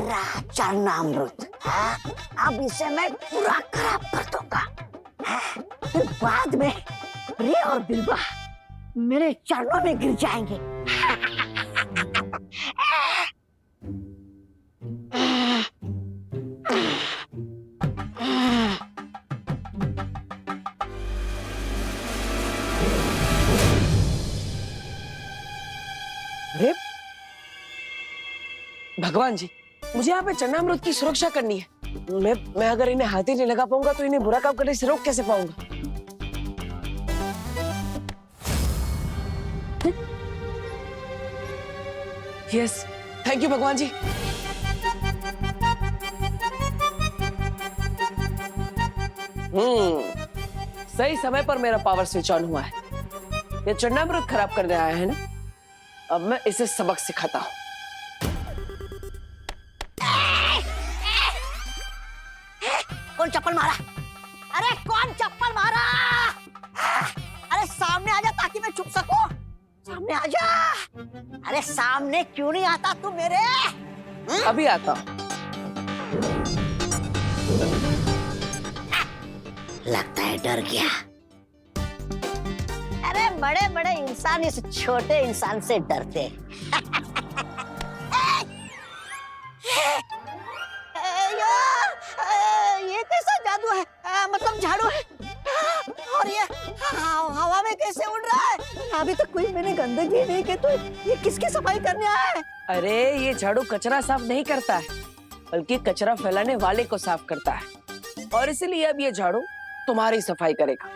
पूरा चरणामृत। अब इसे मैं पूरा खराब कर दूंगा। फिर बाद में प्रिया और बिल्वा मेरे चरणों में गिर जाएंगे। अरे भगवान जी, मुझे यहाँ पे चरणामृत की सुरक्षा करनी है। मैं अगर इन्हें हाथ ही नहीं लगा पाऊंगा तो इन्हें बुरा काम करने से रोक कैसे पाऊंगा? यस, थैंक यू भगवान जी। सही समय पर मेरा पावर स्विच ऑन हुआ है। ये चरणामृत खराब करने आया है ना, अब मैं इसे सबक सिखाता हूँ। कौन चप्पल मारा? अरे कौन चप्पल मारा? अरे सामने आजा ताकि मैं छुप सकूं। सामने आजा। अरे सामने क्यों नहीं आता तू मेरे? अभी आता हूँ। लगता है डर गया। अरे बड़े बड़े इंसान इस छोटे इंसान से डरते। ये कैसा जादू है? मतलब झाड़ू है और ये हवा में कैसे उड़ रहा है? अभी तक कोई मैंने गंदगी नहीं की, तो ये किसकी सफाई करने आया है? अरे ये झाड़ू कचरा साफ नहीं करता है, बल्कि कचरा फैलाने वाले को साफ करता है, और इसीलिए अब ये झाड़ू तुम्हारी सफाई करेगा।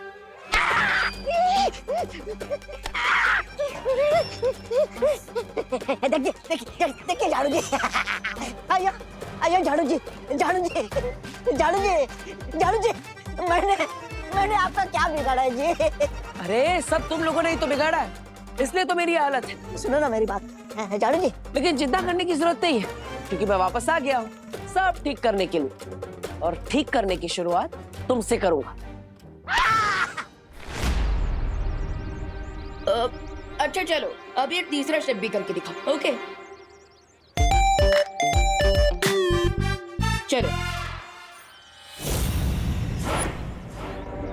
देखिए झाड़ू जी। आइए आइए झाड़ू जी, झाड़ू जी, झाड़ू जी, झाड़ू जी। मैंने आपका क्या बिगाड़ा है जी? अरे सब तुम लोगों ने ही तो बिगाड़ा है, इसलिए तो मेरी हालत है। सुनो ना मेरी बात झाड़ू जी। लेकिन चिंता करने की जरूरत नहीं है, क्योंकि मैं वापस आ गया हूँ सब ठीक करने के लिए, और ठीक करने की शुरुआत तुमसे करूंगा। अच्छा चलो, अब एक तीसरा स्टेप भी करके दिखाओ। ओके चलो।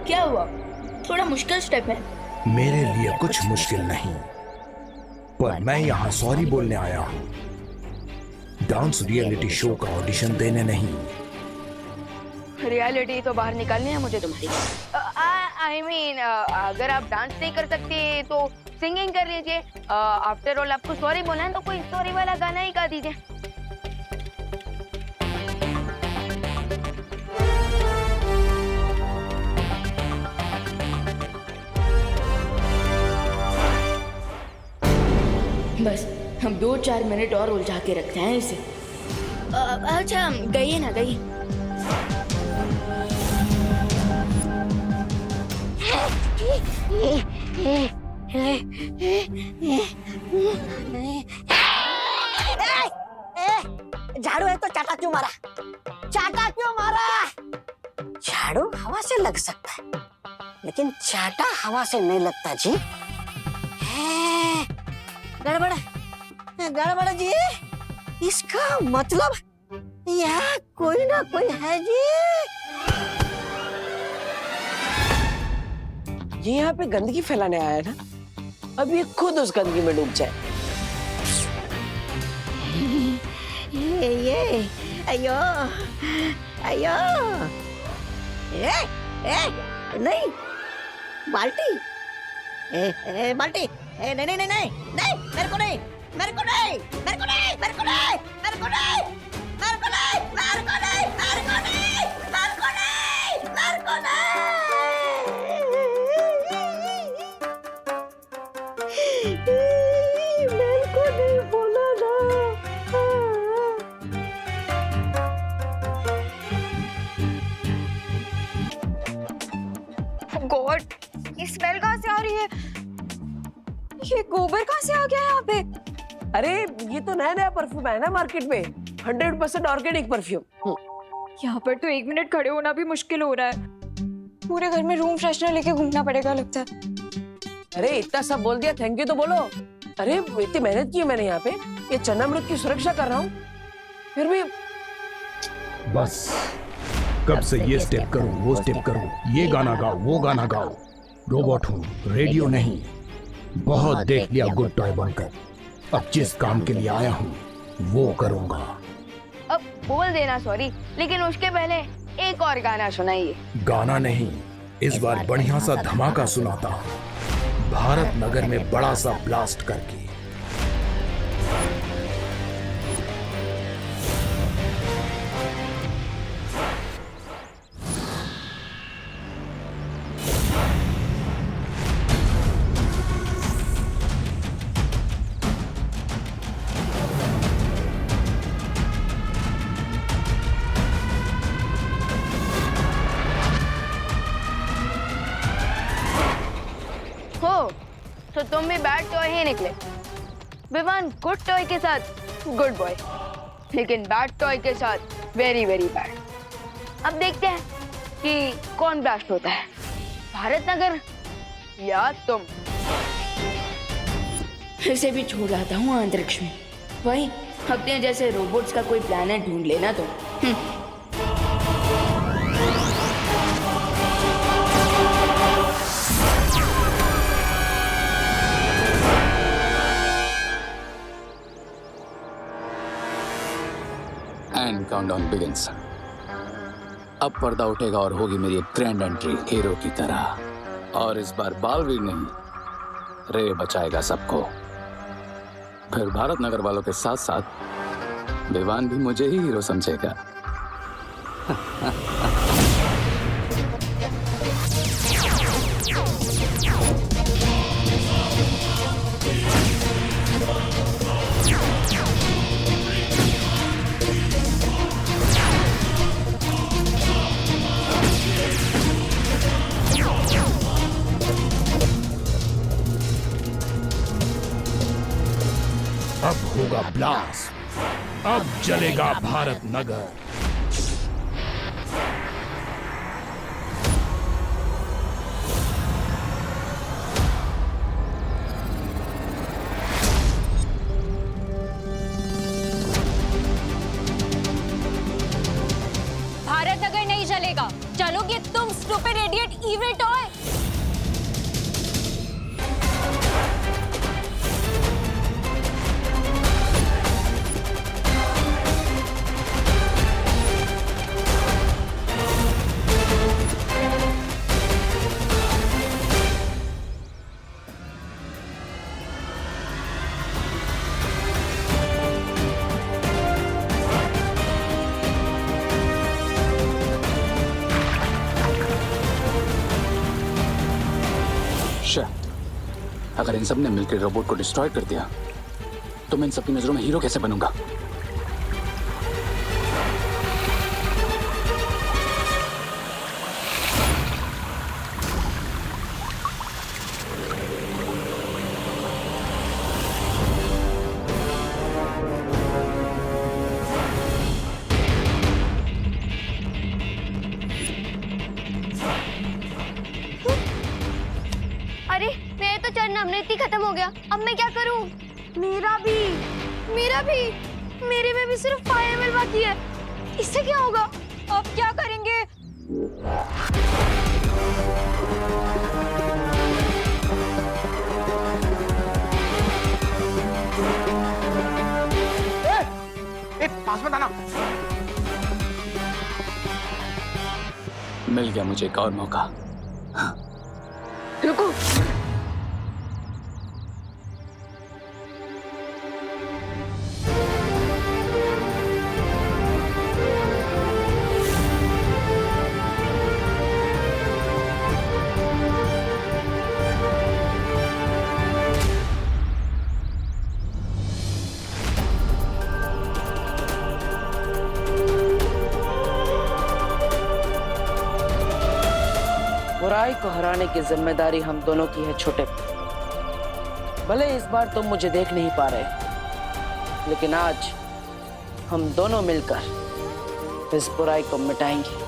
क्या हुआ? थोड़ा मुश्किल स्टेप है। मेरे लिए कुछ मुश्किल नहीं, पर मैं यहाँ सॉरी बोलने आया हूँ, डांस रियलिटी शो का ऑडिशन देने नहीं। रियलिटी तो बाहर निकालनी है मुझे तुम्हारी। आई मीन अगर आप डांस नहीं कर सकते तो सिंगिंग कर लीजिए। आफ्टर ऑल आपको सॉरी बोलना है तो कोई सॉरी वाला गाना ही गा दीजिए। बस हम 2-4 मिनट और उलझा के रखते हैं इसे। अच्छा गइए ना, गइए। झाड़ू है तो चाटा क्यों मारा? चाटा क्यों मारा? झाड़ू हवा से लग सकता है, लेकिन चाटा हवा से नहीं लगता जी। गड़बड़ गड़बड़ जी। इसका मतलब यहाँ कोई ना कोई है जी। ये यहाँ पे गंदगी फैलाने आया है ना, अब ये खुद उस गंदगी में डूब जाए। ये अयो अयो। नहीं बाल्टी। बाल्टी नहीं नहीं नहीं नहीं नहीं, मेरे को नहीं, मेरे को नहीं, मेरे को नहीं, मेरे को नहीं, मेरे को नहीं, मेरे को नहीं, मेरे को नहीं, मेरे को नहीं, मेरे को नहीं, मेरे को नहीं। मेरे को नहीं बोला ना। गॉड, ये स्मेल कहाँ से आ रही है? ये गोबर कहाँ से आ गया यहाँ पे? अरे ये तो नया नया परफ्यूम है ना मार्केट में, 100% ऑर्गेनिक परफ्यूम। यहाँ पर तो 1 मिनट खड़े होना भी मुश्किल हो रहा है। पूरे घर में रूम फ्रेशनर लेके घूमना पड़ेगा लगता है। अरे इतना सब बोल दिया, थैंक यू तो बोलो। अरे इतनी मेहनत की है मैंने यहाँ पे, ये चरणामृत की सुरक्षा कर रहा हूँ, फिर भी बस कब से ये स्टेप करो, वो स्टेप करो, ये गाना गाओ, वो गाना गाओ। रोबोट हूँ, रेडियो नहीं। बहुत देख लिया गुड टॉय बनकर। अब जिस काम के लिए आया हूँ वो करूँगा। अब बोल देना सॉरी, लेकिन उसके पहले एक और गाना सुनाइए। गाना नहीं, इस बार बढ़िया सा धमाका सुनाता हूँ, भारत नगर में बड़ा सा ब्लास्ट करके। हो तो तुम भी बैड टॉय ही निकले। विवान गुड टॉय के साथ गुड बॉय, लेकिन बैड टॉय के साथ वेरी वेरी बैड। अब देखते हैं कि कौन ब्लास्ट होता है, भारत नगर या तुम। इसे भी छोड़ आता हूँ अंतरिक्ष में। वही अपने जैसे रोबोट्स का कोई प्लेनेट ढूंढ लेना तुम। And countdown begins. अब पर्दा उठेगा और होगी मेरी एक ग्रैंड एंट्री हीरो की तरह। और इस बार बालवीर नहीं, रे बचाएगा सबको। फिर भारत नगर वालों के साथ साथ विवान भी मुझे ही हीरो समझेगा। अब होगा ब्लास्ट, अब जलेगा भारत नगर। भारत नगर नहीं चलेगा। चलोगे तुम स्टूपिड इडियट इविल टॉय। अगर इन सब ने मिलकर रोबोट को डिस्ट्रॉय कर दिया तो मैं इन सबकी नजरों में हीरो कैसे बनूंगा? अरे मेरा तो चरण अमृत ही खत्म हो गया। अब मैं क्या करूं? मेरा भी मेरे में भी सिर्फ 5 ml बाकी है। इससे क्या होगा? अब क्या करेंगे? पास में आना। मिल गया मुझे एक और मौका। रुको, बुराई को हराने की जिम्मेदारी हम दोनों की है छोटे। भले इस बार तुम मुझे देख नहीं पा रहे, लेकिन आज हम दोनों मिलकर इस बुराई को मिटाएंगे।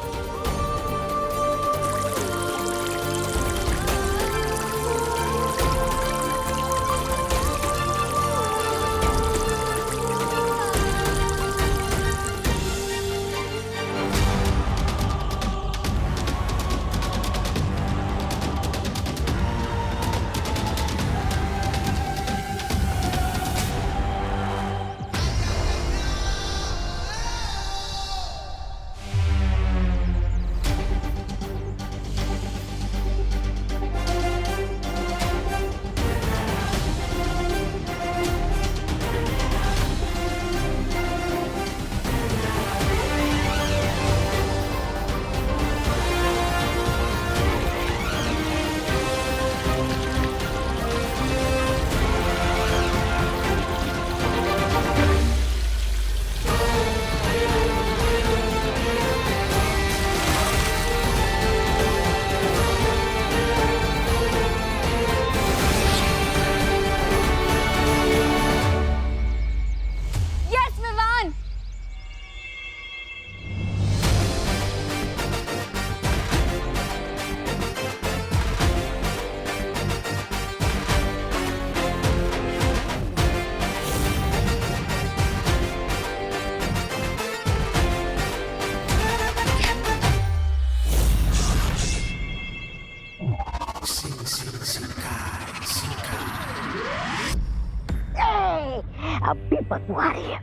अब भी बदबू आ रही है।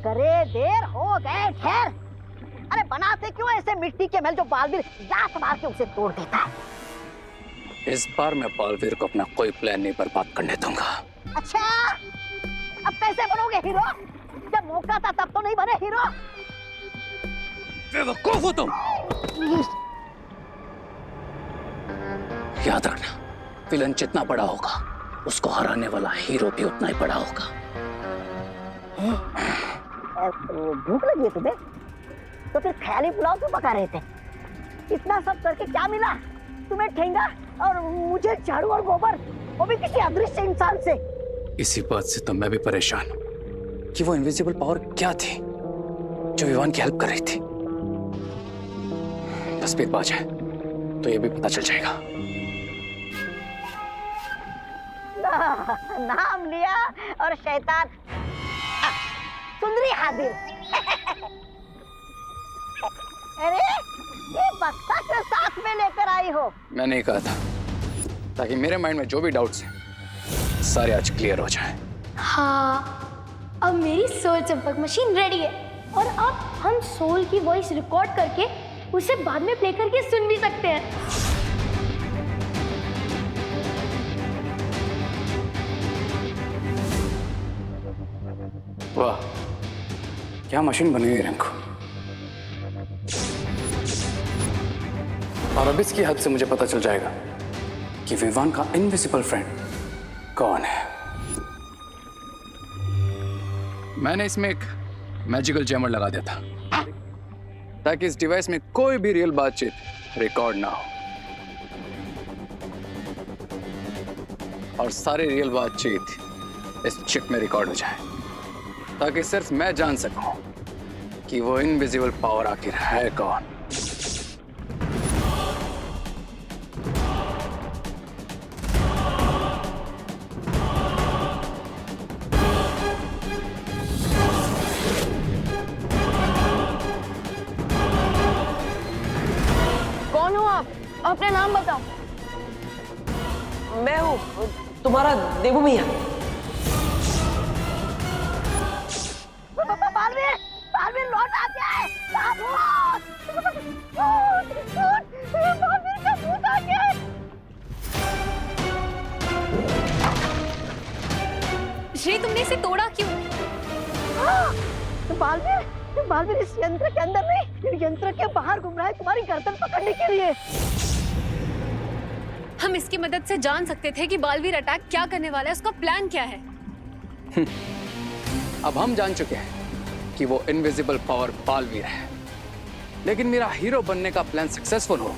करे देर हो गए खैर। अरे बनाते क्यों ऐसे मिट्टी के महल जो बालवीर लात मार के उसे तोड़ देता है। इस बार मैं बालवीर को अपना कोई प्लान नहीं बर्बाद करने दूंगा। अच्छा, अब कैसे बनोगे हीरो? जब मौका था तब तो नहीं बने हीरो। बेवकूफ हो तुम। याद रखना, विलन जितना बड़ा होगा उसको हराने वाला हीरो भी उतना ही बड़ा होगा। भूख लगी है तुम्हें? तो फिर ख्याली पुलाव क्यों पका रहे थे? इतना सब करके क्या मिला तुम्हें? ठेंगा और मुझे झाड़ू और गोबर, वो भी किसी अदृश्य इंसान से। इसी बात से तो मैं भी परेशान हूं कि वो इनविजिबल पावर क्या थी जो विवान की हेल्प कर रही थी। तस्वीर पा जाए तो ये भी पता चल जाएगा। नाम लिया और शैतान सुंदरी हाजिर। अरे ये बक्सा के साथ में लेकर आई हो? मैंने ही कहा था ताकि मेरे माइंड में जो भी डाउट्स हैं सारे आज क्लियर हो जाएं। हाँ, अब मेरी सोल चंपक मशीन रेडी है और अब हम सोल की वॉइस रिकॉर्ड करके उसे बाद में प्ले करके सुन भी सकते हैं। वाह, क्या मशीन बनी हुई है रिंकू। और अब इसकी हेल्प से मुझे पता चल जाएगा कि विवान का इनविजिबल फ्रेंड कौन है। मैंने इसमें एक मैजिकल जैमर लगा दिया था ताकि इस डिवाइस में कोई भी रियल बातचीत रिकॉर्ड ना हो और सारी रियल बातचीत इस चिप में रिकॉर्ड हो जाए ताकि सिर्फ मैं जान सकूं कि वो इनविजिबल पावर आखिर है कौन। कौन हो आप? अपना नाम बताओ। मैं हूँ तुम्हारा देवू मियाँ। बालवीर, बालवीर लौट आ गया है। बालवीर का भूत आ गया है। श्री, तुमने इसे तोड़ा क्यों? बालवीर, बालवीर इस यंत्र के अंदर नहीं, यंत्र के बाहर घूम रहा है तुम्हारी गर्दन पकड़ने के लिए। हम इसकी मदद से जान सकते थे कि बालवीर अटैक क्या करने वाला है, उसका प्लान क्या है। अब हम जान चुके हैं कि वो इनविजिबल पावर बालवीर है, लेकिन मेरा हीरो बनने का प्लान सक्सेसफुल हो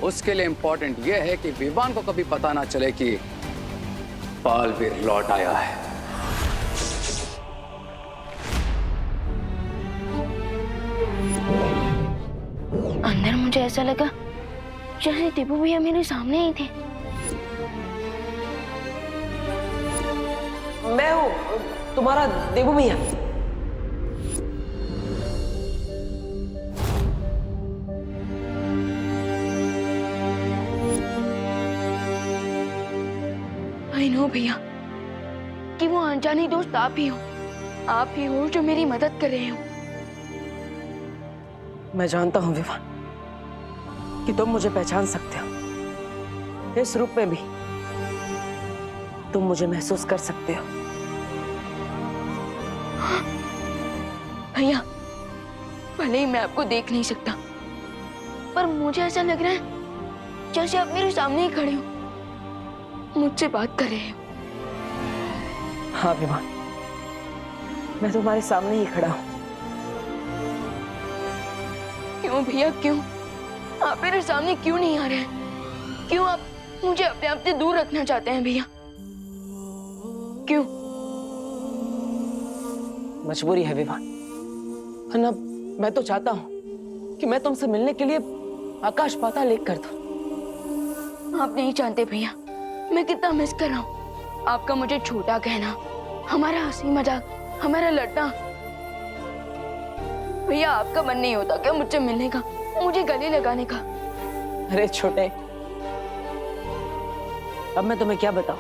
उसके लिए इंपॉर्टेंट ये है कि विवान को कभी पता ना चले कि बालवीर लौट आया है। अंदर मुझे ऐसा लगा जैसे टिपू भैया मेरे सामने ही थे। मैं हूँ तुम्हारा देवू मियाँ। आई नो भैया कि वो अनजानी दोस्त आप ही हो। आप ही हो जो मेरी मदद कर रहे हो। मैं जानता हूँ विवान कि तुम मुझे पहचान सकते हो। इस रूप में भी तुम मुझे महसूस कर सकते हो। भैया, भले ही मैं आपको देख नहीं सकता, पर मुझे ऐसा लग रहा है जैसे आप मेरे सामने ही खड़े हो, मुझसे बात कर रहे हो। हाँ विवान, मैं तुम्हारे सामने ही खड़ा हूँ। क्यों भैया, क्यों आप मेरे सामने क्यों नहीं आ रहे हैं? क्यों आप मुझे अपने आप से दूर रखना चाहते हैं भैया? क्यों? मजबूरी है विवान, वरना मैं तो चाहता हूँ कि मैं तुमसे मिलने के लिए आकाश पाताल एक कर दूं। आप नहीं जानते भैया मैं कितना मिस कर रहा हूँ आपका मुझे छोटा कहना, हमारा हंसी मजाक, हमारा लड़ना। भैया आपका मन नहीं होता क्या मुझसे मिलने का, मुझे गले लगाने का? अरे छोटे, अब मैं तुम्हें क्या बताऊं?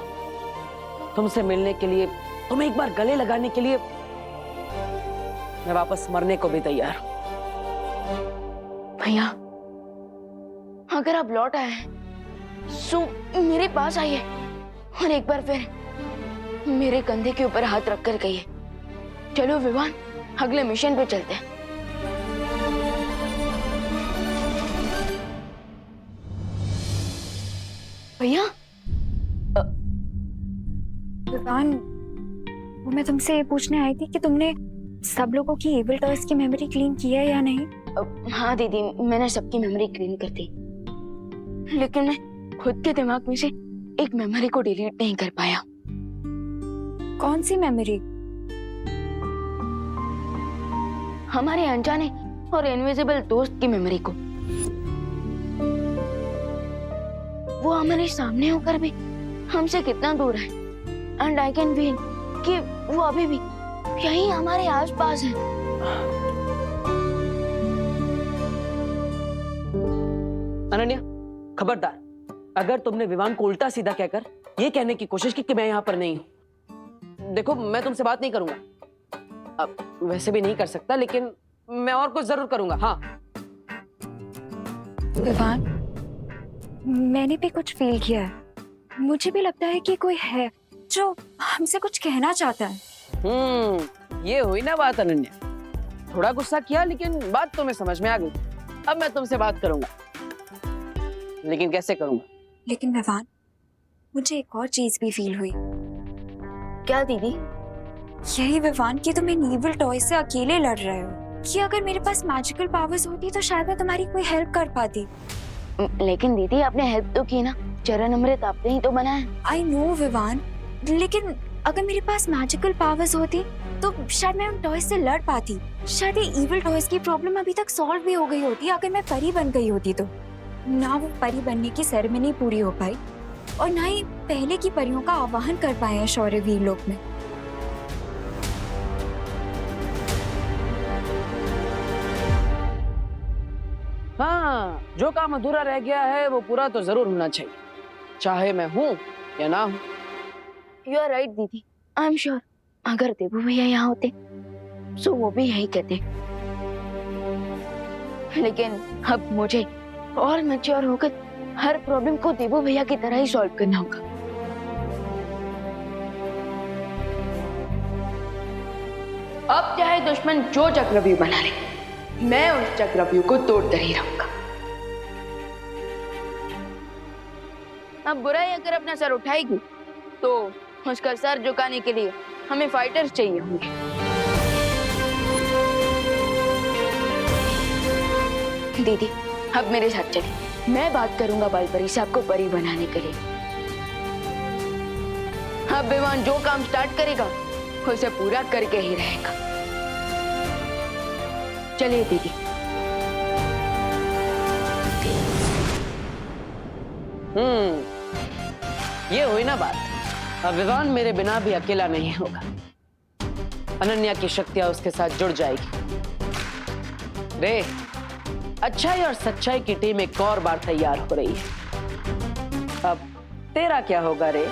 तुमसे मिलने के लिए तुम्हें एक बार गले लगाने के लिए मैं वापस मरने को भी तैयार हूं। भैया, अगर आप लौट आए हैं तो मेरे पास आइए और एक बार फिर मेरे कंधे के ऊपर हाथ रखकर कहिए, चलो विवान, अगले मिशन पे चलते हैं। भैया, विवान, वो मैं तुमसे ये पूछने आई थी कि तुमने सब लोगों की एविल टॉयज की मेमोरी क्लीन की है या नहीं? हाँ दीदी, मैंने सबकी मेमोरी क्लीन कर दी, लेकिन मैं खुद के दिमाग में से एक मेमोरी को डिलीट नहीं कर पाया। कौन सी मेमोरी? हमारे अनजाने और इनविजिबल दोस्त की मेमोरी को। वो हमारे सामने होकर भी हमसे कितना दूर है, एंड आई कैन फील कि वो अभी भी यहीं हमारे आसपास है। अनन्या, खबरदार, अगर तुमने विवान को उल्टा सीधा कहकर ये कहने की कोशिश की कि मैं यहाँ पर नहीं हूँ। देखो, मैं तुमसे बात नहीं करूंगा, अब वैसे भी नहीं कर सकता, लेकिन मैं और कुछ जरूर करूंगा। हाँ विवान, मैंने भी कुछ फील किया है। मुझे भी लगता है कि कोई है जो हमसे कुछ कहना चाहता है। ये हुई ना बात अनन्या। थोड़ा गुस्सा किया, लेकिन बात तुम्हें समझ में आ गई। अब मैं तुमसे बात करूंगा, लेकिन कैसे करूंगा? लेकिन विवान, मुझे एक और चीज भी फील हुई। क्या दीदी? यही विवान कि तुम इन इविल टॉय से अकेले लड़ रहे हो, कि अगर मेरे पास मैजिकल पावर्स होती तो शायद मैं तुम्हारी कोई हेल्प कर पाती। लेकिन दीदी, आपने हेल्प तो की ना, चरण अमृत आपने ही तो बनाया। आई नो विवान, लेकिन अगर मेरे पास मैजिकल पावर्स होती तो शायद मैं उन टॉयज से लड़ पाती। शायद ये इविल टॉयज की प्रॉब्लम अभी तक सॉल्व भी हो गई होती अगर मैं परी बन गई होती तो। ना वो परी बनने की सेरेमनी पूरी हो पाई और ना ही पहले की परियों का आवाहन कर पाए हैं शौर्यवीर लोक में। हाँ, जो काम अधूरा रह गया है वो पूरा तो जरूर होना चाहिए, चाहे मैं हूँ या ना हूँ। यू आर राइट दीदी, आई एम श्योर अगर देबू भैया यहाँ होते तो वो भी यही कहते। लेकिन अब मुझे और मैच्योर होकर हर प्रॉब्लम को देबू भैया की तरह ही सॉल्व करना होगा। अब चाहे दुश्मन जो चक्रव्यूह बना ले, मैं उस चक्रव्यूह को तोड़कर ही रहूंगा। अब बुराई अगर अपना सर उठाएगी तो उसका सर झुकाने के लिए हमें फाइटर्स चाहिए होंगे। दीदी, अब मेरे साथ चलिए, मैं बात करूंगा बालपरी से आपको परी बनाने के लिए। अब विवान जो काम स्टार्ट करेगा उसे पूरा करके ही रहेगा। चलिए दीदी। ये हुई ना बात। अब विवान मेरे बिना भी अकेला नहीं होगा, अनन्या की शक्तियां उसके साथ जुड़ जाएगी। रे, अच्छाई और सच्चाई की टीम एक और बार तैयार हो रही है। अब तेरा क्या होगा रे?